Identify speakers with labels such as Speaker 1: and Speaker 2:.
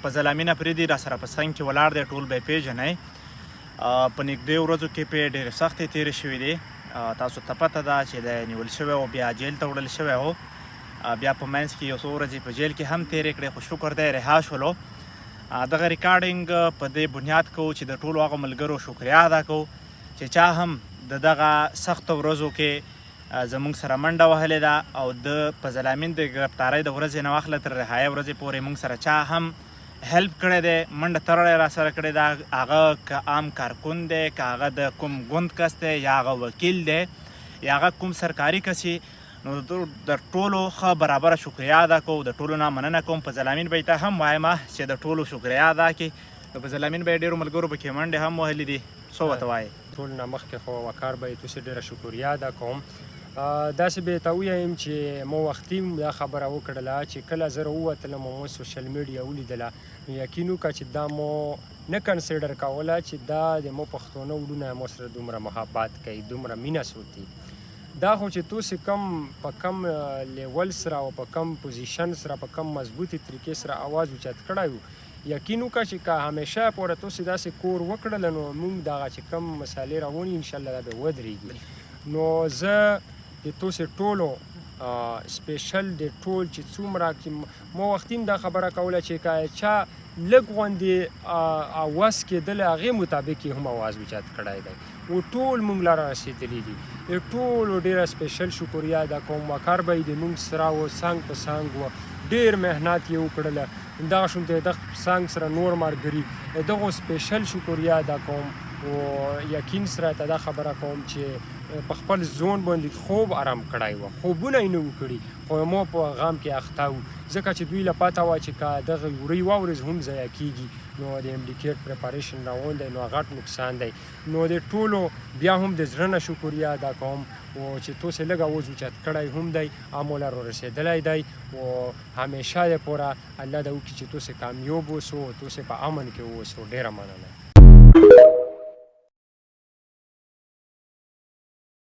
Speaker 1: فضل امین افریدي راسره په څنګ کې ولاړ دی، ټول به یې پیژنئ. په نږدې ورځو کې پرې ډېرې سختې تېرې شوې دي. تاسو ته پته ده چې د نیول شوی او بیا جیل ته وړل شوی و، بیا په منځ کې یو څو ورځې په جیل کې هم تېرې کړې، خو شکر دی رها شولو. دغه ریکارډینګ په دې بنیاد کوو چې د ټولو هغه ملګرو شکریا ادا کوو چې چا هم د دغه سختو ورځو کې زموږ سره منډه وهلې ده او د فضل امین د ګرفتارۍ د ورځې نه واخله تر رهایۍ ورځې پورې موږ سره چا هم هیلپ کړی دی، منډه تړلی را سره کړې ده، هغه که عام کارکون دی، که هغه د کوم ګوند کس دی، یا هغه وکیل دی، یا هغه کوم سرکاري کس نو د ټولو ښه برابره شکریا ادا کوو، د ټولو نه مننه کوم. فضل امین به یې ته هم وایم چې د ټولو شکریا ادا کړي. د فضل امین به یې ډېرو ملګرو پکې منډې هم وهلې دي. څه ورته وایې؟
Speaker 2: ټول نه مخکې خو وقار به یې تاسې ډېره شکریا ادا کوم. داسې به یې ته ووایم چې مو وختي دا خبره وکړله چې کله زه راووتلم او مو سوشل میډیا ولیدله نو یقین وکړه چې دا مو نه کنسیډر کوله چې دا د مو پښتانه وروڼه مو سره دومره محبت کوي، دومره مینه سوتي. دا خو چې تاسې کم په کم لیول سره او په کم پوزیشن سره په کم مضبوطې طریقې سره آواز اوچت کړی وو، یقین وکړه چې که همیشه پورې تاسې داسې کور وکړله نو موږ دغه چې کم مسالې روانې انشاءالله دا به ودرېږي. نو زه د تاسې ټولو سپیشل د ټول چې څومره چې ما وختي دا خبره کوله چې که چا لږ غوندې آواز کېدلی هغې مطابق یې هم آواز اوچت کړی دی و ټول موږ له رارسېدلي دي. د ټولو ډېره سپیشل شکریا ادا کوم. وقار به یې د موږ سره و، څنګ په څنګ و، ډېر محنت یې وکړله. دغه شونته د څنګ سره نور ملګري دغو سپیشل شکریا ادا کوم او یقین سره ته دا خبره کوم چې په خپل زون باندې خوب آرام کړی و، خوبونه یې نه وو کړي خو مو په غم کې اخته وو ځکه چې دوی له پته وه چې که دغه وری واورېز هم ضایع کېږي نو د امډیکیټ پریپاریشن روان دی نو غټ نقصان دی. نو د ټولو بیا هم د زړه نه شکریا ادا کوم او چې تاسې لږ آواز اوچت کړی هم دی، امو له رارسېدلی دی او همیشه دپاره الله ده وکړي چې تاسې کامیاب اوسو او تاسې په امن کې واوسو. ډېره مننه.